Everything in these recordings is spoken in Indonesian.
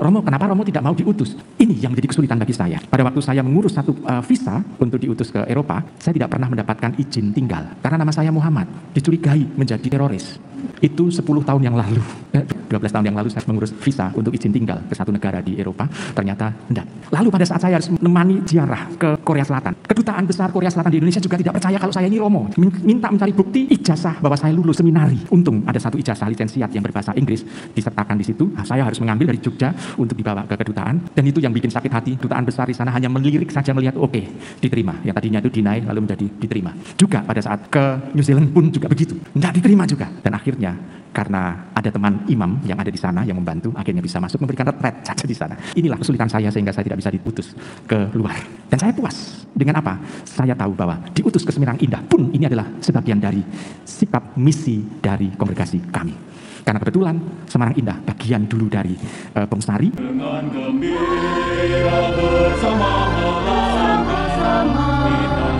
Romo, kenapa Romo tidak mau diutus? Ini yang menjadi kesulitan bagi saya. Pada waktu saya mengurus satu visa untuk diutus ke Eropa, saya tidak pernah mendapatkan izin tinggal. Karena nama saya Muhammad, dicurigai menjadi teroris. Itu 10 tahun yang lalu, 12 tahun yang lalu saya mengurus visa untuk izin tinggal ke satu negara di Eropa, ternyata enggak. Lalu pada saat saya harus menemani ziarah ke Korea Selatan, Kedutaan Besar Korea Selatan di Indonesia juga tidak percaya kalau saya ini Romo. Minta mencari bukti ijazah bahwa saya lulus seminari. Untung ada satu ijazah lisensiat yang berbahasa Inggris disertakan di situ. Saya harus mengambil dari Jogja untuk dibawa ke kedutaan, dan itu yang bikin sakit hati. Dutaan besar di sana hanya melirik saja melihat oke, diterima. Yang tadinya itu deny lalu menjadi diterima. Juga pada saat ke New Zealand pun juga begitu, tidak diterima juga. Dan akhirnya karena ada teman imam yang ada di sana yang membantu, akhirnya bisa masuk memberikan retret saja di sana. Inilah kesulitan saya sehingga saya tidak bisa diputus ke luar. Dan saya puas dengan apa? Saya tahu bahwa diutus ke Semirang Indah pun ini adalah sebagian dari sikap misi dari kongregasi kami. Karena kebetulan Semarang Indah bagian dulu dari Pengsari. Dengan gembira bersama kita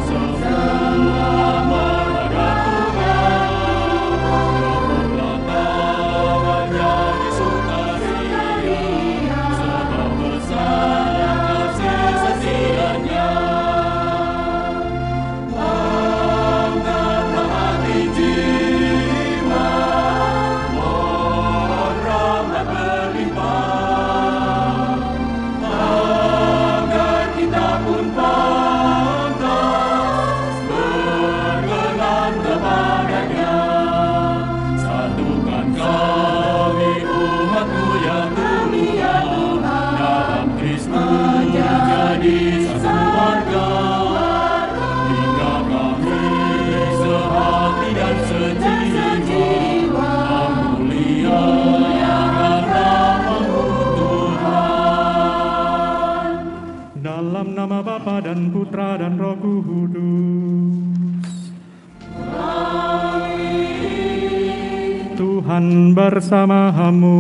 semua menghadap Tuhan. Tangannya di sukaria, sebab besar kasih setianya. Angkatlah hati jiwa, mohon rahmat berlimpah, agar kita pun pantas berkenan kepadanya. Satukan kami umat-Mu yang Tuhan, dalam Kristus jadi satu warga, hingga kami sehati dan sejiwa memuliakan nama-Mu Tuhan. Dalam nama Bapa dan Putra dan Roh Kudus. Tuhan bersamamu.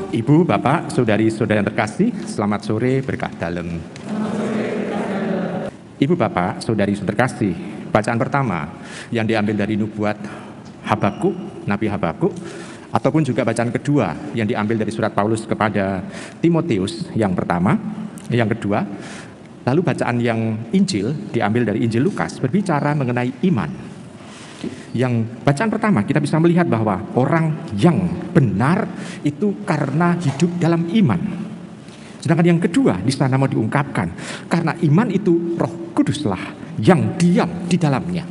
Ibu, Bapak, saudari-saudara yang terkasih, selamat sore berkah dalam. Ibu, Bapak, saudari-saudara terkasih, bacaan pertama yang diambil dari nubuat Habakuk, Nabi Habakuk, ataupun juga bacaan kedua yang diambil dari surat Paulus kepada Timotius yang pertama, yang kedua. Lalu bacaan yang Injil diambil dari Injil Lukas, berbicara mengenai iman. Yang bacaan pertama kita bisa melihat bahwa orang yang benar itu karena hidup dalam iman. Sedangkan yang kedua di sana mau diungkapkan, karena iman itu Roh Kuduslah yang diam di dalamnya.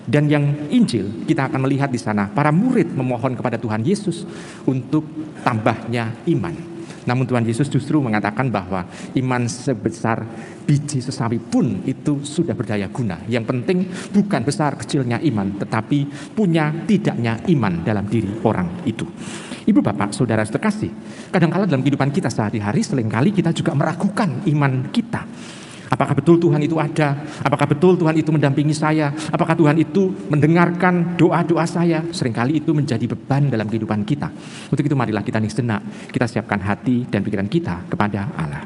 Dan yang Injil kita akan melihat di sana para murid memohon kepada Tuhan Yesus untuk tambahnya iman. Namun Tuhan Yesus justru mengatakan bahwa iman sebesar biji sesawi pun itu sudah berdaya guna. Yang penting bukan besar kecilnya iman, tetapi punya tidaknya iman dalam diri orang itu. Ibu, Bapak, saudara terkasih, kadang-kala dalam kehidupan kita sehari-hari seringkali kita juga meragukan iman kita. Apakah betul Tuhan itu ada? Apakah betul Tuhan itu mendampingi saya? Apakah Tuhan itu mendengarkan doa-doa saya? Seringkali itu menjadi beban dalam kehidupan kita. Untuk itu marilah kita sejenak, kita siapkan hati dan pikiran kita kepada Allah.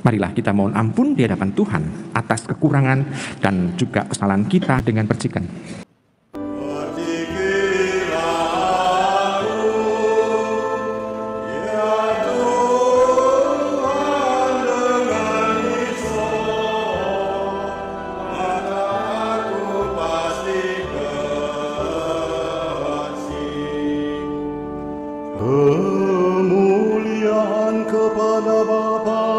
Marilah kita mohon ampun di hadapan Tuhan atas kekurangan dan juga kesalahan kita dengan percikan. Kemuliaan kepada Bapa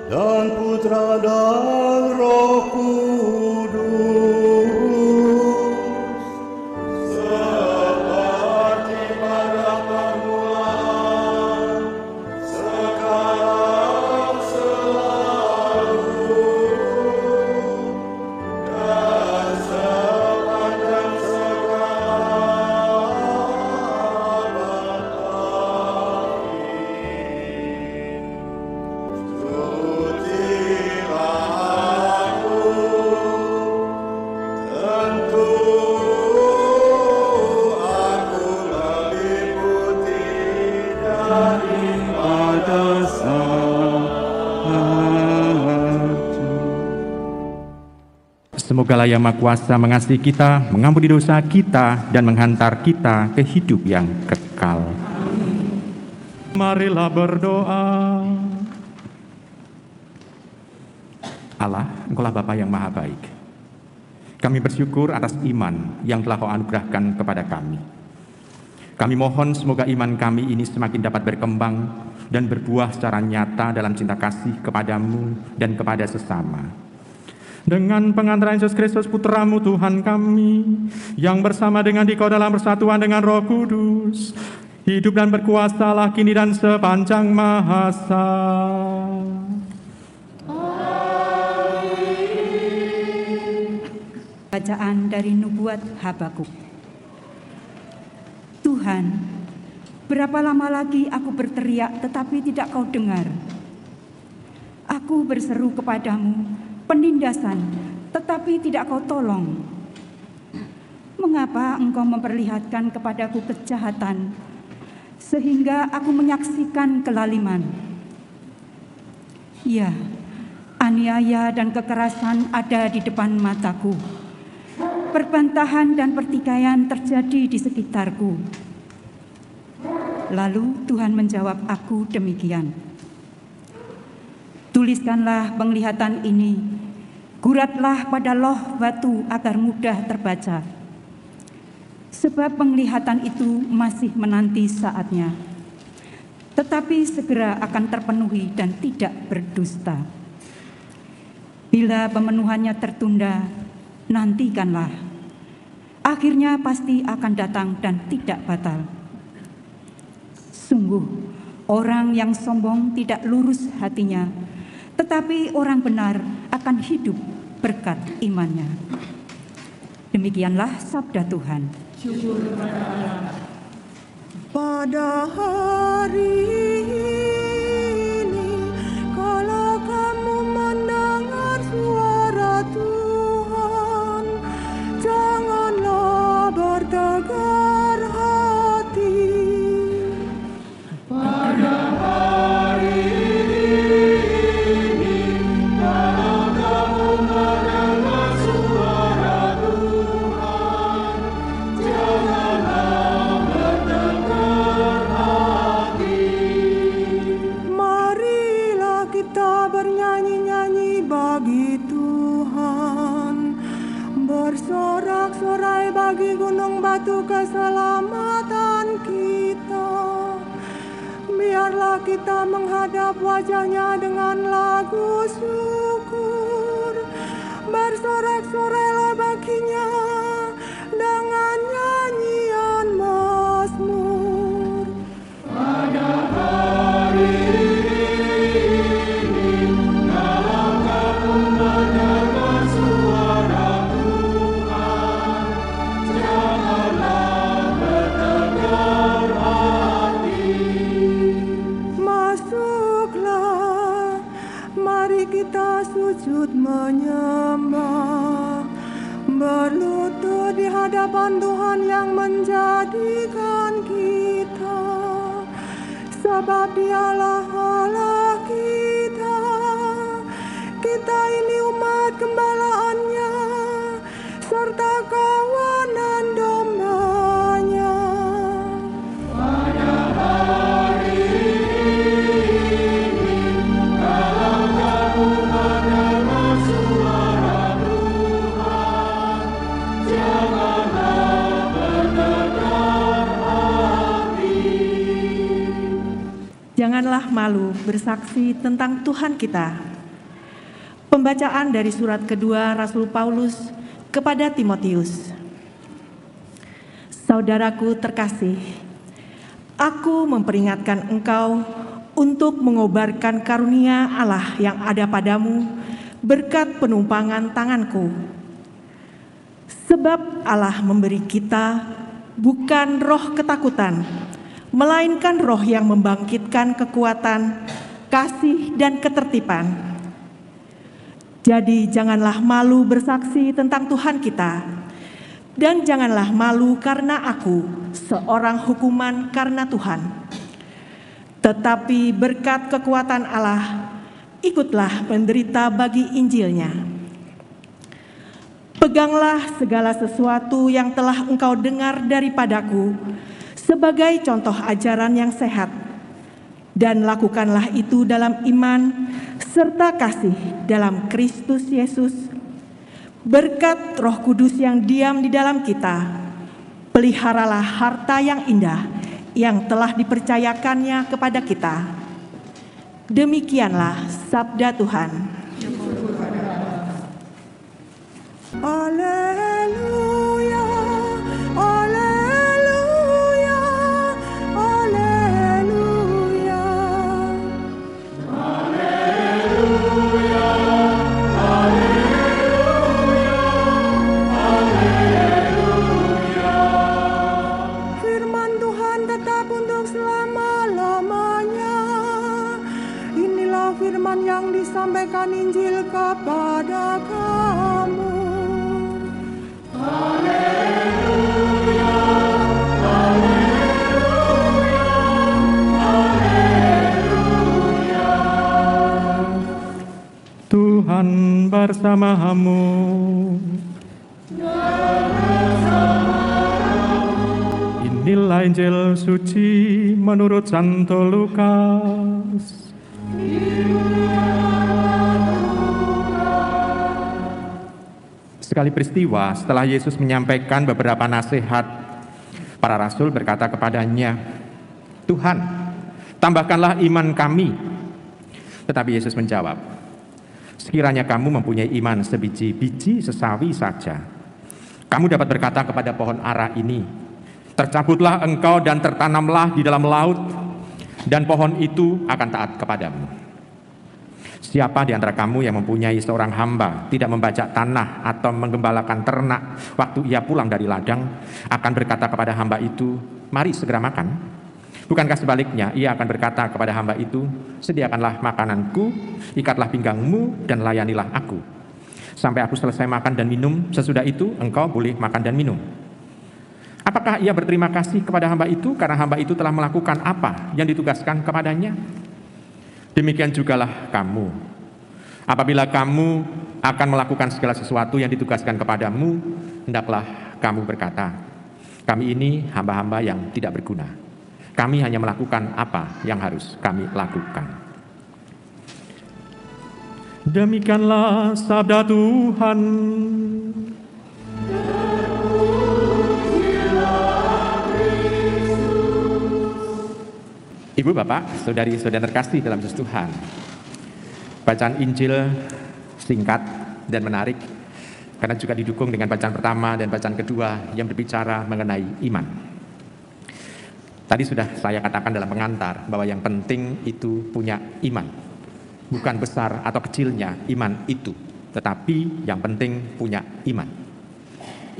dan Putra dan Roh Kudus, seperti pada permulaan, sekarang, selalu, dan sepanjang segala abad. Semoga Yang Maha Kuasa mengasihi kita, mengampuni dosa kita, dan menghantar kita ke hidup yang kekal. Marilah berdoa. Allah, Engkaulah Bapa yang Maha Baik. Kami bersyukur atas iman yang telah Kau anugerahkan kepada kami. Kami mohon semoga iman kami ini semakin dapat berkembang dan berbuah secara nyata dalam cinta kasih kepadamu dan kepada sesama. Dengan pengantaran Yesus Kristus Putra-Mu Tuhan kami, yang bersama dengan Dikau dalam persatuan dengan Roh Kudus, hidup dan berkuasalah kini dan sepanjang masa. Bacaan dari Nubuat Habakuk. Tuhan, berapa lama lagi aku berteriak tetapi tidak Kau dengar? Aku berseru kepadamu penindasan, tetapi tidak Kau tolong. Mengapa Engkau memperlihatkan kepadaku kejahatan, sehingga aku menyaksikan kelaliman? Ya, aniaya dan kekerasan ada di depan mataku. Perbantahan dan pertikaian terjadi di sekitarku. Lalu Tuhan menjawab aku demikian. Tuliskanlah penglihatan ini, guratlah pada loh batu agar mudah terbaca. Sebab penglihatan itu masih menanti saatnya, tetapi segera akan terpenuhi dan tidak berdusta. Bila pemenuhannya tertunda, nantikanlah. Akhirnya pasti akan datang dan tidak batal. Sungguh, orang yang sombong tidak lurus hatinya, tetapi orang benar akan hidup berkat imannya. Demikianlah sabda Tuhan. Pada hari ini, kalau kamu mendengar suara Tuhan, janganlah bertegar hati. Pada hari ini, kalau kamu mendengar suara Tuhan, janganlah bertegar hati. Marilah kita bernyanyi-nyanyi bagi Tuhan, bersorak-sorai bagi gunung batu keselamatan kita. Biarlah kita menghadap wajah-Nya dengan lagu syukur, bersorak-sorailah baginya dengan nyanyian mazmur. Pada hari ini, kalau kamu mendengar suara Tuhan, janganlah bertegar hati. Masuklah, mari kita sujud menyembah, berlutut di hadapan Tuhan yang menjadikan kita. Sebab Dialah Allah kita, kita ini umat gembalaannya, serta kawanan domba-Nya. Pada hari ini, kalau kamu mendengar suara Tuhan, janganlah bertegar hati. Janganlah malu bersaksi tentang Tuhan kita. Pembacaan dari surat kedua Rasul Paulus kepada Timotius. Saudaraku terkasih, aku memperingatkan engkau untuk mengobarkan karunia Allah yang ada padamu berkat penumpangan tanganku. Sebab Allah memberi kita bukan roh ketakutan, melainkan roh yang membangkitkan kekuatan, kasih, dan ketertiban. Jadi janganlah malu bersaksi tentang Tuhan kita, dan janganlah malu karena aku, seorang hukuman karena Tuhan. Tetapi berkat kekuatan Allah, ikutlah menderita bagi Injil-Nya. Peganglah segala sesuatu yang telah engkau dengar daripadaku sebagai contoh ajaran yang sehat, dan lakukanlah itu dalam iman serta kasih dalam Kristus Yesus. Berkat Roh Kudus yang diam di dalam kita, peliharalah harta yang indah yang telah dipercayakannya kepada kita. Demikianlah sabda Tuhan. Alleluia, alleluia, alleluia. Firman Tuhan tetap untuk selama-lamanya. Inilah firman yang disampaikan Injil kepada kamu. Tuhan bersamamu. Inilah Injil suci menurut Santo Lukas. Sekali peristiwa setelah Yesus menyampaikan beberapa nasihat, para rasul berkata kepadanya, "Tuhan, tambahkanlah iman kami." Tetapi Yesus menjawab, "Sekiranya kamu mempunyai iman sebiji-biji sesawi saja, kamu dapat berkata kepada pohon ara ini, 'Tercabutlah engkau dan tertanamlah di dalam laut,' dan pohon itu akan taat kepadamu. Siapa di antara kamu yang mempunyai seorang hamba tidak membajak tanah atau menggembalakan ternak waktu ia pulang dari ladang, akan berkata kepada hamba itu, 'Mari segera makan'? Bukankah sebaliknya ia akan berkata kepada hamba itu, 'Sediakanlah makananku, ikatlah pinggangmu dan layanilah aku. Sampai aku selesai makan dan minum, sesudah itu engkau boleh makan dan minum.' Apakah ia berterima kasih kepada hamba itu karena hamba itu telah melakukan apa yang ditugaskan kepadanya? Demikian jugalah kamu. Apabila kamu akan melakukan segala sesuatu yang ditugaskan kepadamu, hendaklah kamu berkata, 'Kami ini hamba-hamba yang tidak berguna. Kami hanya melakukan apa yang harus kami lakukan.'" Demikianlah sabda Tuhan. Ibu, Bapak, saudari-saudara terkasih dalam Yesus Tuhan, bacaan Injil singkat dan menarik karena juga didukung dengan bacaan pertama dan bacaan kedua yang berbicara mengenai iman. Tadi sudah saya katakan dalam pengantar bahwa yang penting itu punya iman. Bukan besar atau kecilnya iman itu, tetapi yang penting punya iman.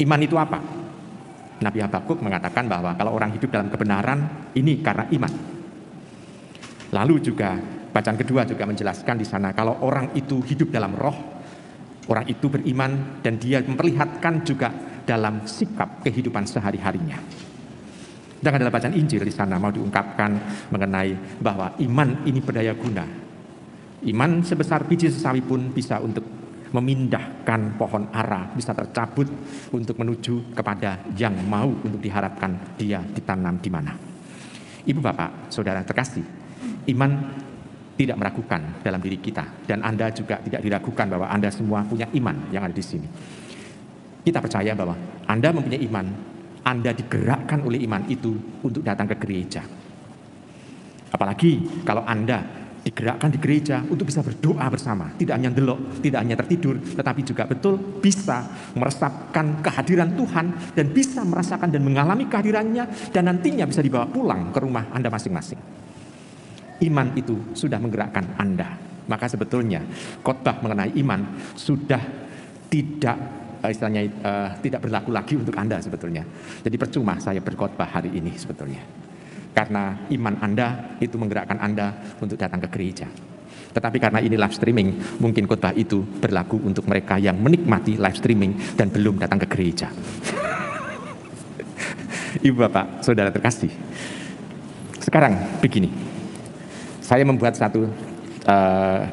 Iman itu apa? Nabi Habakuk mengatakan bahwa kalau orang hidup dalam kebenaran, ini karena iman. Lalu juga bacaan kedua juga menjelaskan di sana kalau orang itu hidup dalam roh, orang itu beriman dan dia memperlihatkan juga dalam sikap kehidupan sehari-harinya. Dan dalam bacaan Injil di sana mau diungkapkan mengenai bahwa iman ini berdaya guna. Iman sebesar biji sesawi pun bisa untuk memindahkan pohon ara, bisa tercabut untuk menuju kepada yang mau untuk diharapkan dia ditanam di mana. Ibu, Bapak, saudara terkasih, iman tidak meragukan dalam diri kita, dan Anda juga tidak diragukan bahwa Anda semua punya iman yang ada di sini. Kita percaya bahwa Anda mempunyai iman, Anda digerakkan oleh iman itu untuk datang ke gereja. Apalagi kalau Anda digerakkan di gereja untuk bisa berdoa bersama, tidak hanya delok, tidak hanya tertidur, tetapi juga betul bisa meresapkan kehadiran Tuhan dan bisa merasakan dan mengalami kehadirannya, dan nantinya bisa dibawa pulang ke rumah Anda masing-masing. Iman itu sudah menggerakkan Anda. Maka sebetulnya khotbah mengenai iman sudah tidak tidak berlaku lagi untuk Anda sebetulnya. Jadi percuma saya berkhotbah hari ini sebetulnya. Karena iman Anda itu menggerakkan Anda untuk datang ke gereja. Tetapi karena ini live streaming, mungkin khotbah itu berlaku untuk mereka yang menikmati live streaming dan belum datang ke gereja. Ibu, Bapak, saudara terkasih, sekarang begini. Saya membuat satu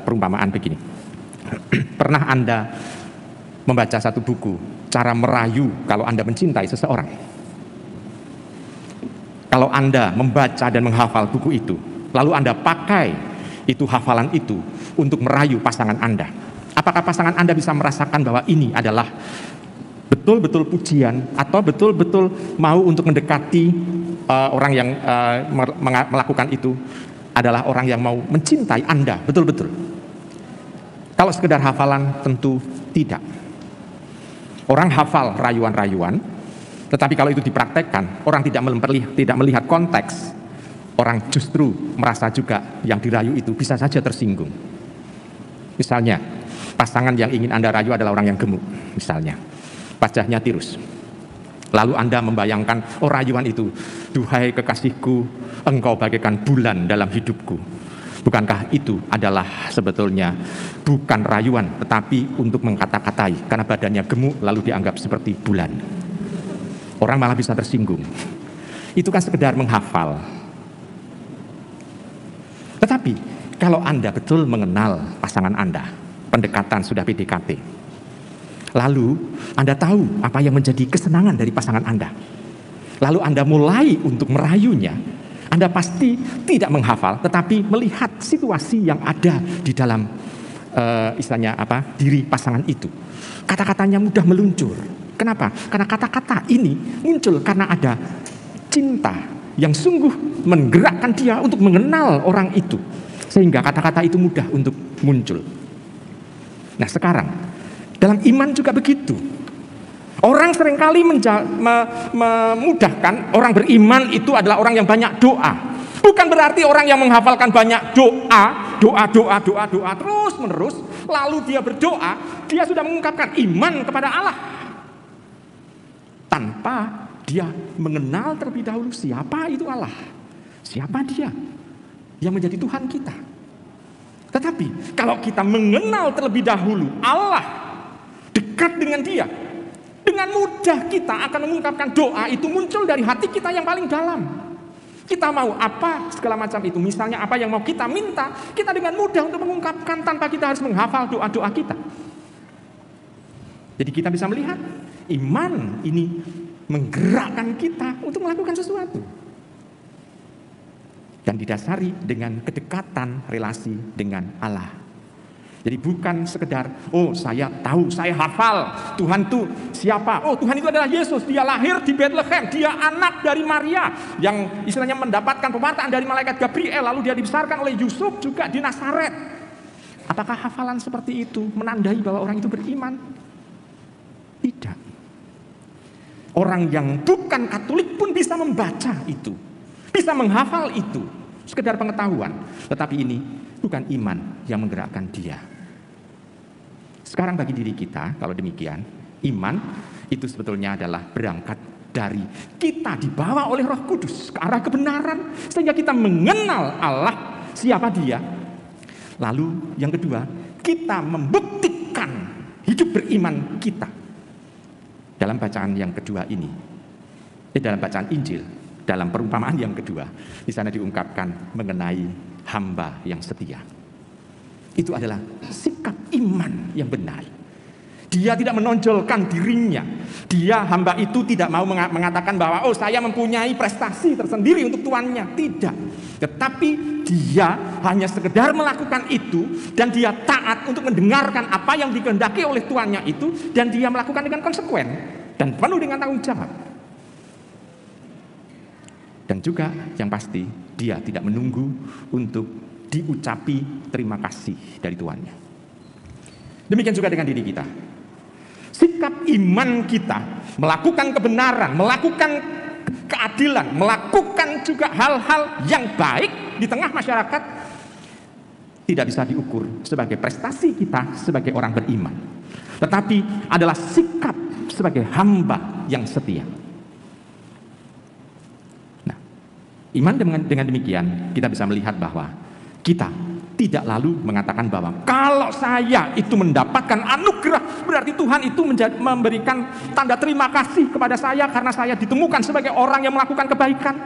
perumpamaan begini. Pernah Anda membaca satu buku, cara merayu kalau Anda mencintai seseorang. Kalau Anda membaca dan menghafal buku itu, lalu Anda pakai itu hafalan itu untuk merayu pasangan Anda, apakah pasangan Anda bisa merasakan bahwa ini adalah betul-betul pujian atau betul-betul mau untuk mendekati orang yang melakukan itu adalah orang yang mau mencintai Anda betul-betul? Kalau sekedar hafalan tentu tidak. Orang hafal rayuan-rayuan, tetapi kalau itu dipraktekkan, orang tidak melihat konteks, orang justru merasa juga yang dirayu itu bisa saja tersinggung. Misalnya, pasangan yang ingin Anda rayu adalah orang yang gemuk, misalnya, wajahnya tirus. Lalu Anda membayangkan, oh rayuan itu, duhai kekasihku, engkau bagaikan bulan dalam hidupku. Bukankah itu adalah sebetulnya bukan rayuan, tetapi untuk mengkata-katai, karena badannya gemuk lalu dianggap seperti bulan. Orang malah bisa tersinggung. Itu kan sekedar menghafal. Tetapi kalau Anda betul mengenal pasangan Anda, pendekatan sudah PDKT, lalu Anda tahu apa yang menjadi kesenangan dari pasangan Anda, lalu Anda mulai untuk merayunya, Anda pasti tidak menghafal, tetapi melihat situasi yang ada di dalam istilahnya diri pasangan itu. Kata-katanya mudah meluncur. Kenapa? Karena kata-kata ini muncul karena ada cinta yang sungguh menggerakkan dia untuk mengenal orang itu, sehingga kata-kata itu mudah untuk muncul. Nah sekarang dalam iman juga begitu. Orang seringkali memudahkan orang beriman itu adalah orang yang banyak doa. Bukan berarti orang yang menghafalkan banyak doa terus menerus, lalu dia berdoa, dia sudah mengungkapkan iman kepada Allah, tanpa dia mengenal terlebih dahulu siapa itu Allah, siapa dia yang menjadi Tuhan kita. Tetapi kalau kita mengenal terlebih dahulu Allah, dekat dengan dia, dengan mudah kita akan mengungkapkan doa itu muncul dari hati kita yang paling dalam. Kita mau apa, segala macam itu, misalnya apa yang mau kita minta, kita dengan mudah untuk mengungkapkan tanpa kita harus menghafal doa-doa kita. Jadi kita bisa melihat iman ini menggerakkan kita untuk melakukan sesuatu, dan didasari dengan kedekatan relasi dengan Allah. Jadi bukan sekedar, oh saya tahu, saya hafal Tuhan itu siapa, oh Tuhan itu adalah Yesus, dia lahir di Bethlehem, dia anak dari Maria yang istilahnya mendapatkan pewartaan dari malaikat Gabriel, lalu dia dibesarkan oleh Yusuf juga di Nazaret. Apakah hafalan seperti itu menandai bahwa orang itu beriman? Tidak. Orang yang bukan Katolik pun bisa membaca itu, bisa menghafal itu, sekedar pengetahuan. Tetapi ini bukan iman yang menggerakkan dia. Sekarang bagi diri kita, kalau demikian, iman itu sebetulnya adalah berangkat dari kita dibawa oleh Roh Kudus ke arah kebenaran, sehingga kita mengenal Allah, siapa dia. Lalu yang kedua, kita membuktikan hidup beriman kita. Dalam bacaan yang kedua ini, dalam bacaan Injil, dalam perumpamaan yang kedua, di sana diungkapkan mengenai hamba yang setia. Itu adalah sikap iman yang benar. Dia tidak menonjolkan dirinya. Dia, hamba itu, tidak mau mengatakan bahwa oh saya mempunyai prestasi tersendiri untuk tuannya. Tidak. Tetapi dia hanya sekedar melakukan itu, dan dia taat untuk mendengarkan apa yang dikehendaki oleh tuannya itu, dan dia melakukan dengan konsekuen dan penuh dengan tanggung jawab. Dan juga yang pasti, dia tidak menunggu untuk diucapi terima kasih dari tuannya. Demikian juga dengan diri kita. Sikap iman kita melakukan kebenaran, melakukan keadilan, melakukan juga hal-hal yang baik di tengah masyarakat tidak bisa diukur sebagai prestasi kita sebagai orang beriman, tetapi adalah sikap sebagai hamba yang setia. Nah, iman dengan demikian kita bisa melihat bahwa kita tidak lalu mengatakan bahwa kalau saya itu mendapatkan anugerah, berarti Tuhan itu memberikan tanda terima kasih kepada saya karena saya ditemukan sebagai orang yang melakukan kebaikan.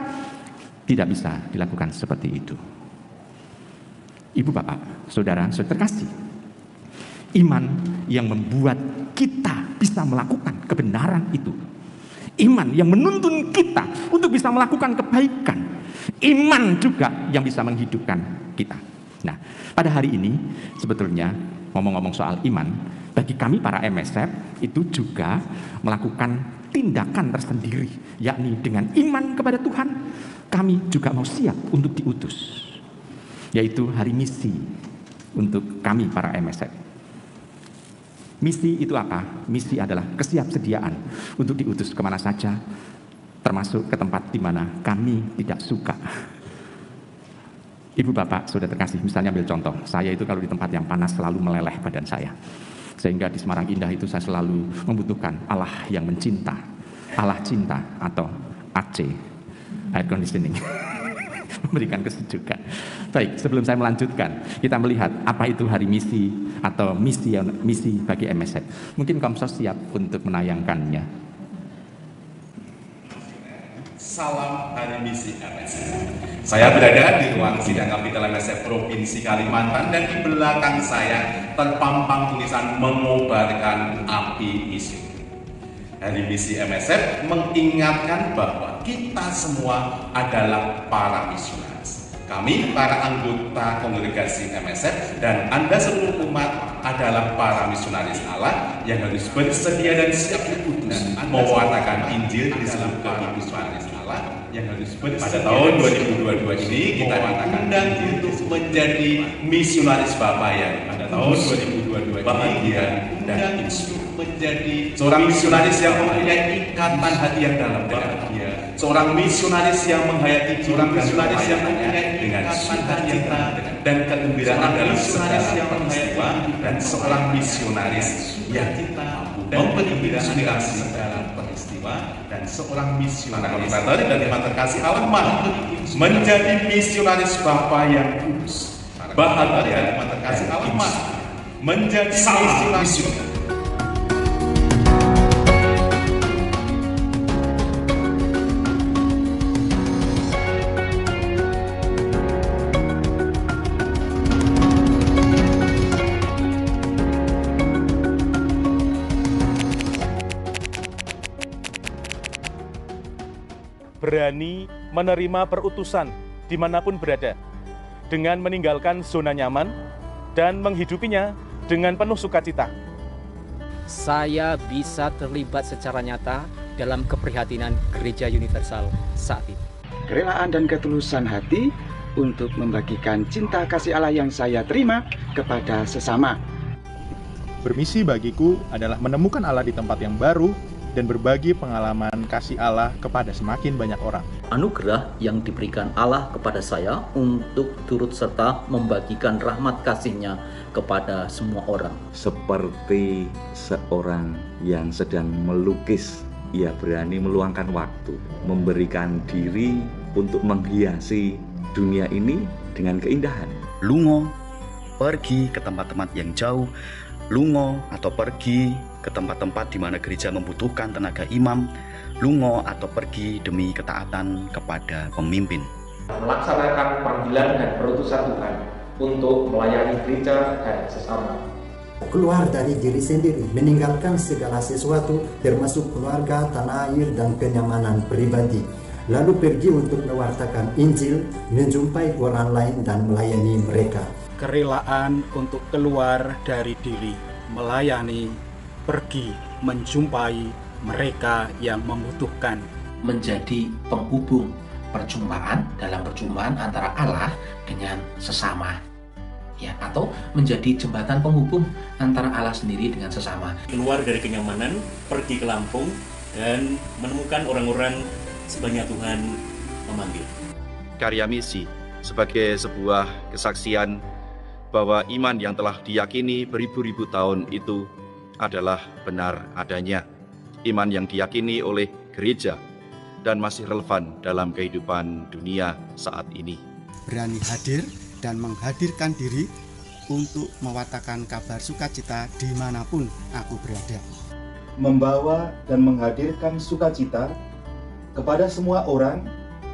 Tidak bisa dilakukan seperti itu. Ibu, bapak, saudara, saudara terkasih, iman yang membuat kita bisa melakukan kebenaran itu. Iman yang menuntun kita untuk bisa melakukan kebaikan. Iman juga yang bisa menghidupkan kita. Nah, pada hari ini sebetulnya ngomong-ngomong soal iman, bagi kami para MSF itu juga melakukan tindakan tersendiri, yakni dengan iman kepada Tuhan, kami juga mau siap untuk diutus, yaitu hari misi untuk kami para MSF. Misi itu apa? Misi adalah kesiapsediaan untuk diutus kemana saja, termasuk ke tempat di mana kami tidak suka. Ibu bapak, saudara terkasih, misalnya ambil contoh, saya itu kalau di tempat yang panas selalu meleleh badan saya. Sehingga di Semarang Indah itu saya selalu membutuhkan Allah yang mencinta, Allah cinta atau AC, air conditioning, memberikan kesejukan. Baik, sebelum saya melanjutkan, kita melihat apa itu hari misi atau misi bagi MSF. Mungkin Komsos siap untuk menayangkannya. Salam Hari Misi MSF. Saya berada di ruang sidang Kapital MSF Provinsi Kalimantan dan di belakang saya terpampang tulisan mengobarkan api misi. Hari Misi MSF mengingatkan bahwa kita semua adalah para misionaris. Kami para anggota kongregasi MSF dan Anda seluruh umat adalah para misionaris Allah yang harus bersedia dan siap diutus mewartakan Injil di seluruh kami misionaris Allah yang harus bersedia. Pada tahun 2022 ini kita diundang untuk menjadi misionaris Bapak yang pada tahun 2022 bahagia dan untuk menjadi seorang misionaris yang mempunyai ikatan hati yang dalam bahagia, seorang misionaris yang menghayati seorang misionaris yang mempunyai dengan sukacita dan kegembiraan dalam segala peristiwa, dan seorang misionaris yang memberi inspirasi segala peristiwa, dan seorang misionaris dan teman terkasih Allah menjadi misionaris Bapa yang kudus. Bahagia teman terkasih Allah menjadi misionaris. Berani menerima perutusan dimanapun berada, dengan meninggalkan zona nyaman dan menghidupinya dengan penuh sukacita. Saya bisa terlibat secara nyata dalam keprihatinan Gereja Universal saat ini. Kerelaan dan ketulusan hati untuk membagikan cinta kasih Allah yang saya terima kepada sesama. Bermisi bagiku adalah menemukan Allah di tempat yang baru dan berbagi pengalaman kasih Allah kepada semakin banyak orang. Anugerah yang diberikan Allah kepada saya untuk turut serta membagikan rahmat kasih-Nya kepada semua orang. Seperti seorang yang sedang melukis, ia berani meluangkan waktu, memberikan diri untuk menghiasi dunia ini dengan keindahan. Lungo, pergi ke tempat-tempat yang jauh. Lungo atau pergi ke tempat-tempat di mana gereja membutuhkan tenaga imam. Lungo atau pergi demi ketaatan kepada pemimpin. Melaksanakan panggilan dan perutusan Tuhan untuk melayani gereja dan sesama. Keluar dari diri sendiri, meninggalkan segala sesuatu termasuk keluarga, tanah air, dan kenyamanan pribadi. Lalu pergi untuk mewartakan Injil, menjumpai orang lain dan melayani mereka. Kerelaan untuk keluar dari diri, melayani, pergi, menjumpai mereka yang membutuhkan. Menjadi penghubung perjumpaan dalam perjumpaan antara Allah dengan sesama. Ya, atau menjadi jembatan penghubung antara Allah sendiri dengan sesama. Keluar dari kenyamanan, pergi ke Lampung, dan menemukan orang-orang sebanyak Tuhan memanggil. Karya misi sebagai sebuah kesaksian bahwa iman yang telah diyakini beribu-ribu tahun itu adalah benar adanya. Iman yang diyakini oleh gereja dan masih relevan dalam kehidupan dunia saat ini. Berani hadir dan menghadirkan diri untuk mewartakan kabar sukacita dimanapun aku berada. Membawa dan menghadirkan sukacita kepada semua orang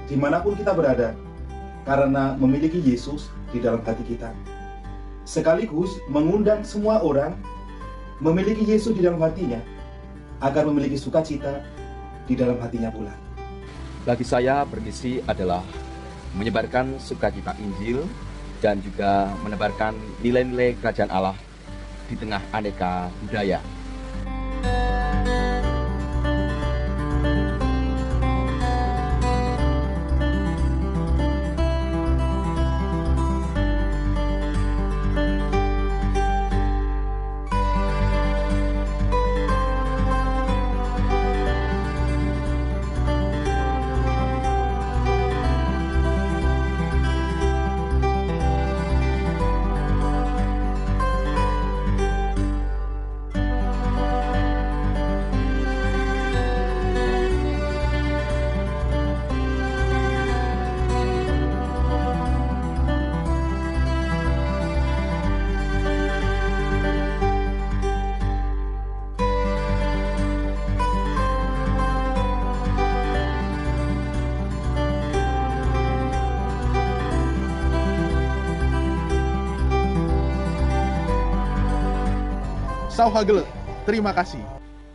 dimanapun kita berada, karena memiliki Yesus di dalam hati kita. Sekaligus mengundang semua orang memiliki Yesus di dalam hatinya agar memiliki sukacita di dalam hatinya pula. Bagi saya, bermisi adalah menyebarkan sukacita Injil dan juga menebarkan nilai-nilai kerajaan Allah di tengah aneka budaya. Sauhagele, terima kasih.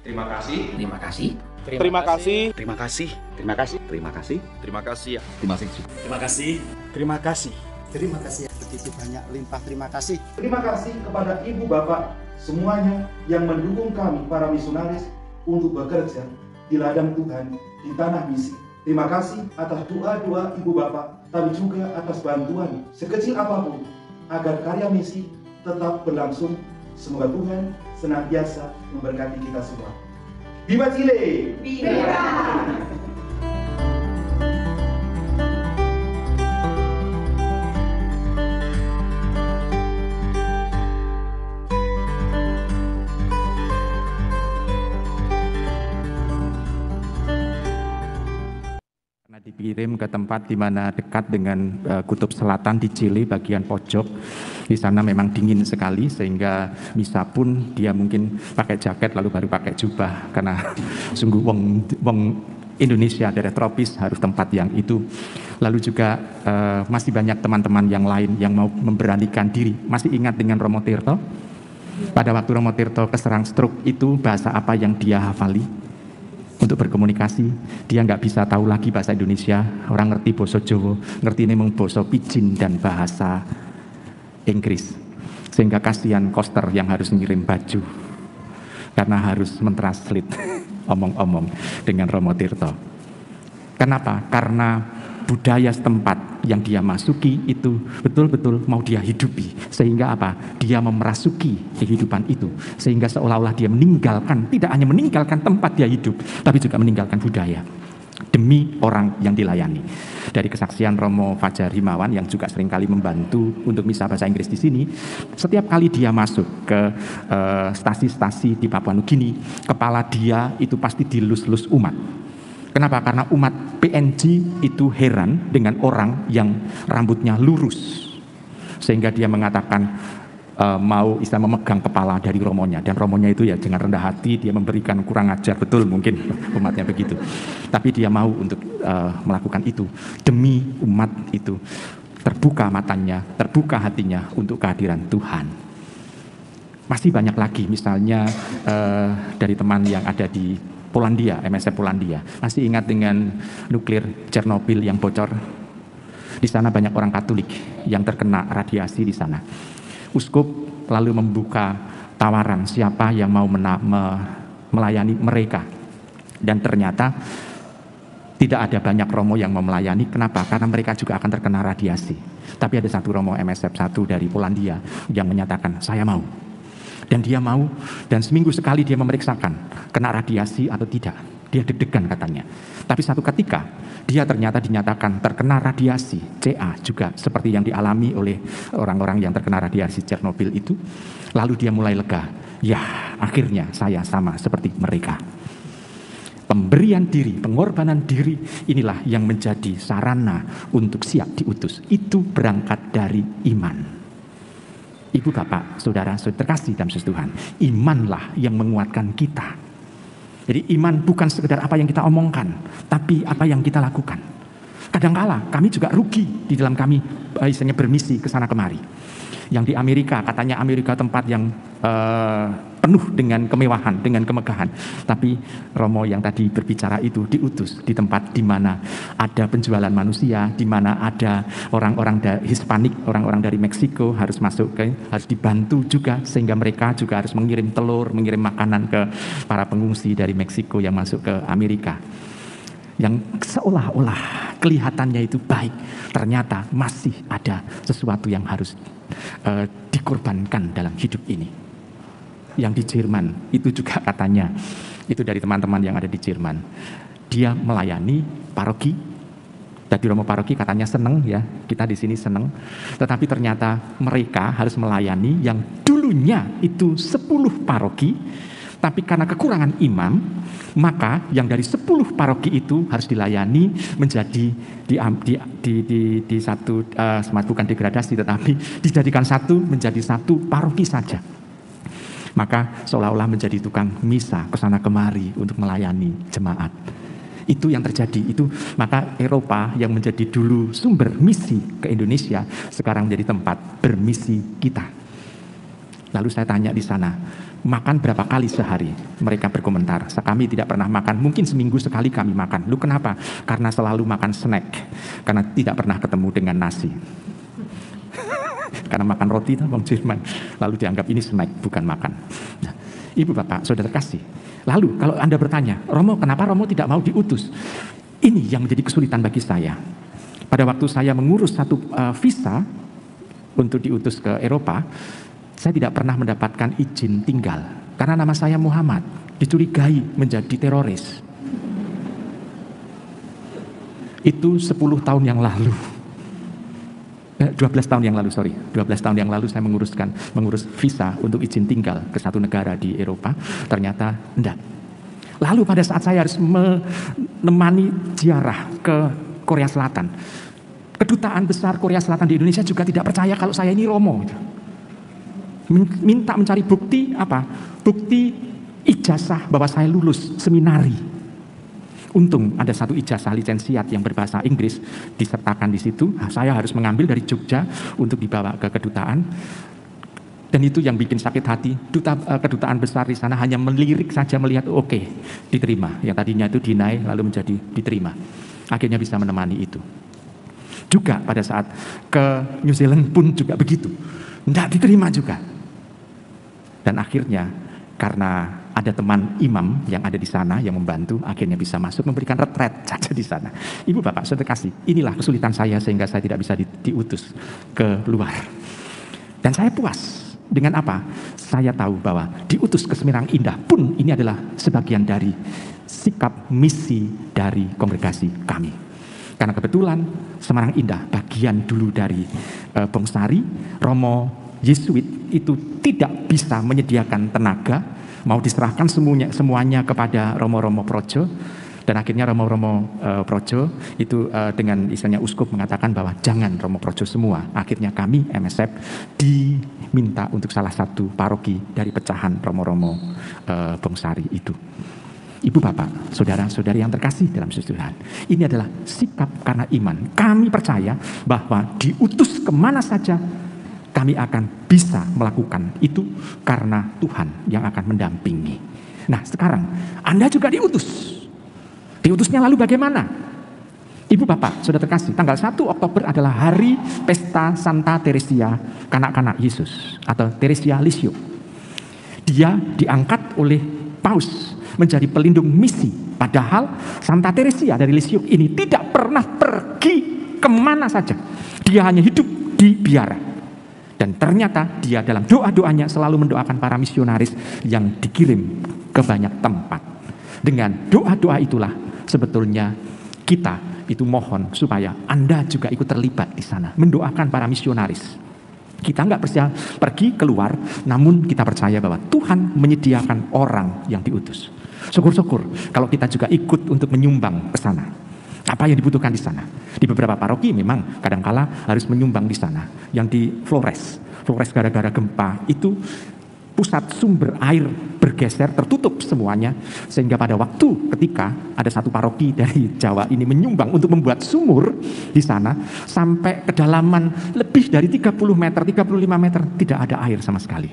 Terima kasih. Terima kasih. Terima kasih. Terima kasih. Terima kasih. Terima kasih. Terima kasih ya. Terima kasih. Terima kasih. Terima kasih. Terima kasih. Begitu banyak limpah terima kasih. Terima kasih kepada Ibu Bapak semuanya yang mendukung kami para misionaris untuk bekerja di ladang Tuhan di tanah misi. Terima kasih atas doa-doa Ibu Bapak, tapi juga atas bantuan sekecil apapun agar karya misi tetap berlangsung. Semoga Tuhan senantiasa memberkati kita semua. Viva Chile! Viva! Dikirim ke tempat di mana dekat dengan kutub selatan di Chile bagian pojok. Di sana memang dingin sekali sehingga misa pun dia mungkin pakai jaket lalu baru pakai jubah karena sungguh wong Indonesia daerah tropis harus tempat yang itu. Lalu juga masih banyak teman-teman yang lain yang mau memberanikan diri. Masih ingat dengan Romo Tirto? Pada waktu Romo Tirto keserang stroke itu bahasa apa yang dia hafali? Untuk berkomunikasi, dia nggak bisa tahu lagi bahasa Indonesia, orang ngerti bahasa Jawa, ngerti nemeng bahasa Pidgin dan bahasa Inggris. Sehingga kasihan Koster yang harus ngirim baju, karena harus mentranslate omong-omong dengan Romo Tirto. Kenapa? Karena budaya setempat yang dia masuki itu betul-betul mau dia hidupi. Sehingga apa? Dia memerasuki kehidupan itu. Sehingga seolah-olah dia meninggalkan, tidak hanya meninggalkan tempat dia hidup, tapi juga meninggalkan budaya. Demi orang yang dilayani. Dari kesaksian Romo Fajar Himawan yang juga seringkali membantu untuk misa bahasa Inggris di sini, setiap kali dia masuk ke stasi-stasi di Papua Nugini, kepala dia itu pasti dilus-lus umat. Kenapa? Karena umat PNG itu heran dengan orang yang rambutnya lurus. Sehingga dia mengatakan mau memegang kepala dari romonya. Dan romonya itu ya dengan rendah hati dia memberikan kurang ajar. Betul mungkin umatnya begitu. Tapi dia mau untuk melakukan itu. Demi umat itu terbuka matanya, terbuka hatinya untuk kehadiran Tuhan. Masih banyak lagi misalnya dari teman yang ada di Polandia, MSF Polandia. Masih ingat dengan nuklir Chernobyl yang bocor? Di sana banyak orang Katolik yang terkena radiasi di sana. Uskup lalu membuka tawaran siapa yang mau melayani mereka. Dan ternyata tidak ada banyak romo yang mau melayani. Kenapa? Karena mereka juga akan terkena radiasi. Tapi ada satu romo MSF 1 dari Polandia yang menyatakan, saya mau. Dan dia mau, dan seminggu sekali dia memeriksakan kena radiasi atau tidak. Dia deg-degan katanya. Tapi satu ketika dia ternyata dinyatakan terkena radiasi CA juga seperti yang dialami oleh orang-orang yang terkena radiasi Chernobyl itu. Lalu dia mulai lega. Ya, akhirnya saya sama seperti mereka. Pemberian diri, pengorbanan diri inilah yang menjadi sarana untuk siap diutus. Itu berangkat dari iman. Ibu, Bapak, Saudara, Saudara terkasih dalam Tuhan, imanlah yang menguatkan kita. Jadi iman bukan sekedar apa yang kita omongkan, tapi apa yang kita lakukan. Kadangkala kami juga rugi di dalam kami istilahnya bermisi ke sana kemari. Yang di Amerika, katanya Amerika tempat yang penuh dengan kemewahan, dengan kemegahan. Tapi Romo yang tadi berbicara itu diutus di tempat di mana ada penjualan manusia, di mana ada orang-orang Hispanik, orang-orang dari Meksiko harus masuk harus dibantu juga, sehingga mereka juga harus mengirim telur, mengirim makanan ke para pengungsi dari Meksiko yang masuk ke Amerika. Yang seolah-olah kelihatannya itu baik, ternyata masih ada sesuatu yang harus dikorbankan dalam hidup ini. Yang di Jerman itu juga katanya, itu dari teman-teman yang ada di Jerman, dia melayani paroki. Jadi Romo paroki katanya seneng ya, kita di sini seneng. Tetapi ternyata mereka harus melayani yang dulunya itu 10 paroki, tapi karena kekurangan imam, maka yang dari 10 paroki itu harus dilayani menjadi di satu, bukan degradasi, tetapi dijadikan satu menjadi satu paroki saja. Maka seolah-olah menjadi tukang misa kesana kemari untuk melayani jemaat. Itu yang terjadi. Itu maka Eropa yang menjadi dulu sumber misi ke Indonesia sekarang menjadi tempat bermisi kita. Lalu saya tanya di sana, makan berapa kali sehari? Mereka berkomentar, kami tidak pernah makan, mungkin seminggu sekali kami makan. Lu kenapa? Karena selalu makan snack, karena tidak pernah ketemu dengan nasi. Karena makan roti itu orang Jerman, lalu dianggap ini snack, bukan makan. Nah, Ibu Bapak, Saudara kasih. Lalu kalau Anda bertanya, Romo, kenapa Romo tidak mau diutus? Ini yang menjadi kesulitan bagi saya. Pada waktu saya mengurus satu visa untuk diutus ke Eropa, saya tidak pernah mendapatkan izin tinggal. Karena nama saya Muhammad, dicurigai menjadi teroris. Itu 10 tahun yang lalu. 12 tahun yang lalu, 12 tahun yang lalu saya mengurus visa untuk izin tinggal ke satu negara di Eropa. Ternyata enggak. Lalu pada saat saya harus menemani ziarah ke Korea Selatan, Kedutaan Besar Korea Selatan di Indonesia juga tidak percaya kalau saya ini Romo. Minta mencari bukti apa? Bukti ijazah bahwa saya lulus seminari. Untung ada satu ijazah lisensiat yang berbahasa Inggris disertakan di situ. Saya harus mengambil dari Jogja untuk dibawa ke kedutaan. Dan itu yang bikin sakit hati. Kedutaan besar di sana hanya melirik saja, melihat oke, diterima. Yang tadinya itu deny lalu menjadi diterima. Akhirnya bisa menemani itu. Juga pada saat ke New Zealand pun juga begitu. Tidak diterima juga. Dan akhirnya karena ada teman imam yang ada di sana yang membantu, akhirnya bisa masuk memberikan retret saja di sana. Ibu Bapak, Saudara kasih, inilah kesulitan saya sehingga saya tidak bisa diutus ke luar. Dan saya puas dengan apa? Saya tahu bahwa diutus ke Semarang Indah pun ini adalah sebagian dari sikap misi dari kongregasi kami. Karena kebetulan Semarang Indah bagian dulu dari Bongsari, Romo Yesuit itu tidak bisa menyediakan tenaga, mau diserahkan semuanya kepada Romo-Romo Projo. Dan akhirnya Romo-Romo Projo itu dengan istilahnya uskup mengatakan bahwa jangan Romo Projo semua. Akhirnya kami MSF diminta untuk salah satu paroki dari pecahan Romo-Romo Bongsari itu. Ibu Bapak, Saudara-saudari yang terkasih dalam Tuhan, ini adalah sikap karena iman. Kami percaya bahwa diutus kemana saja kami akan bisa melakukan itu karena Tuhan yang akan mendampingi. Nah sekarang Anda juga diutus. Diutusnya lalu bagaimana? Ibu Bapak, Saudara terkasih, tanggal 1 Oktober adalah hari pesta Santa Teresia Kanak-kanak Yesus atau Teresia Lisieux. Dia diangkat oleh Paus menjadi pelindung misi. Padahal Santa Teresia dari Lisieux ini tidak pernah pergi kemana saja. Dia hanya hidup di biara. Dan ternyata dia dalam doa-doanya selalu mendoakan para misionaris yang dikirim ke banyak tempat. Dengan doa-doa itulah sebetulnya kita itu mohon supaya Anda juga ikut terlibat di sana. Mendoakan para misionaris. Kita nggak pergi keluar, namun kita percaya bahwa Tuhan menyediakan orang yang diutus. Syukur-syukur kalau kita juga ikut untuk menyumbang ke sana. Apa yang dibutuhkan di sana? Di beberapa paroki memang kadangkala harus menyumbang di sana. Yang di Flores gara-gara gempa itu pusat sumber air bergeser, tertutup semuanya, sehingga pada waktu ketika ada satu paroki dari Jawa ini menyumbang untuk membuat sumur di sana, sampai kedalaman lebih dari 30 meter, 35 meter, tidak ada air sama sekali.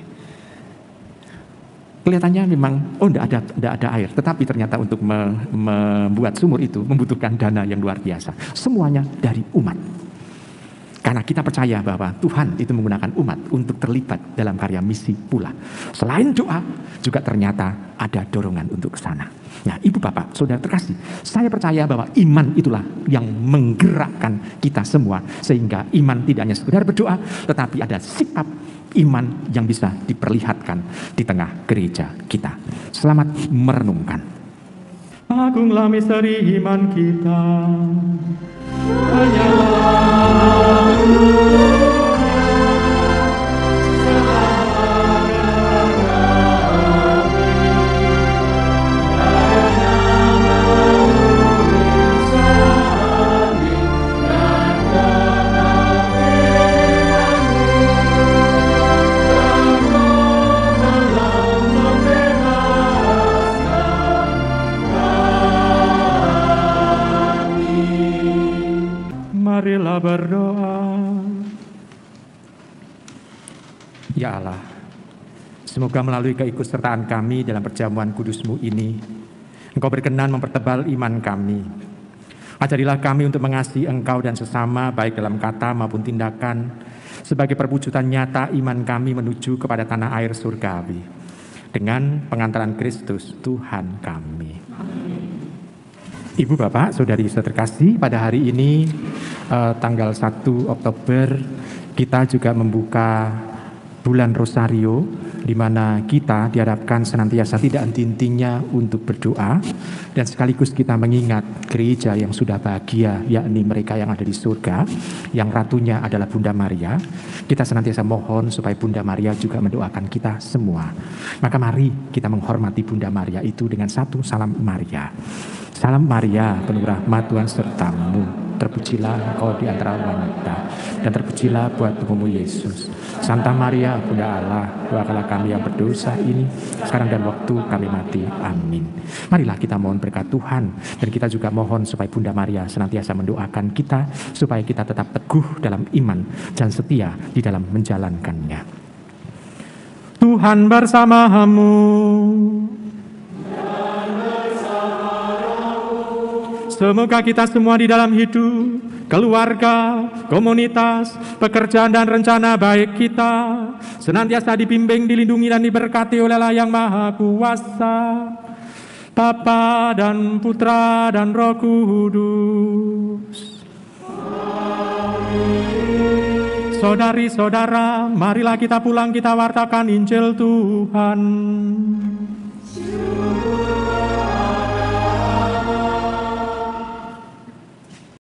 Kelihatannya memang, tidak ada air, tetapi ternyata untuk membuat sumur itu membutuhkan dana yang luar biasa. Semuanya dari umat. Karena kita percaya bahwa Tuhan itu menggunakan umat untuk terlibat dalam karya misi pula. Selain doa, juga ternyata ada dorongan untuk ke sana. Nah, Ibu Bapak, Saudara terkasih, saya percaya bahwa iman itulah yang menggerakkan kita semua. Sehingga iman tidak hanya sekedar berdoa, tetapi ada sikap iman yang bisa diperlihatkan di tengah gereja kita. Selamat merenungkan. Agunglah misteri iman kita. Marilah berdoa. Ya Allah, semoga melalui keikutsertaan kami dalam perjamuan kudus-Mu ini, Engkau berkenan mempertebal iman kami. Ajarilah kami untuk mengasihi Engkau dan sesama, baik dalam kata maupun tindakan, sebagai perwujudan nyata iman kami menuju kepada tanah air surgawi. Dengan pengantaran Kristus, Tuhan kami. Ibu, Bapak, Saudari terkasih, pada hari ini tanggal 1 Oktober kita juga membuka bulan Rosario, di mana kita diharapkan senantiasa tidak henti-hentinya untuk berdoa, dan sekaligus kita mengingat gereja yang sudah bahagia, yakni mereka yang ada di surga, yang ratunya adalah Bunda Maria. Kita senantiasa mohon supaya Bunda Maria juga mendoakan kita semua. Maka mari kita menghormati Bunda Maria itu dengan satu salam Maria. Salam Maria, penuh rahmat, Tuhan sertamu. Terpujilah engkau di antara wanita, dan terpujilah buah tubuhmu Yesus. Santa Maria, Bunda Allah, doakanlah kami yang berdosa ini, sekarang dan waktu kami mati. Amin. Marilah kita mohon berkat Tuhan, dan kita juga mohon supaya Bunda Maria senantiasa mendoakan kita, supaya kita tetap teguh dalam iman dan setia di dalam menjalankannya. Tuhan bersamamu. Semoga kita semua di dalam hidup, keluarga, komunitas, pekerjaan dan rencana baik kita senantiasa dibimbing, dilindungi dan diberkati oleh Allah yang Maha Kuasa, Bapa dan Putra dan Roh Kudus. Saudari-saudara, marilah kita pulang, kita wartakan Injil Tuhan.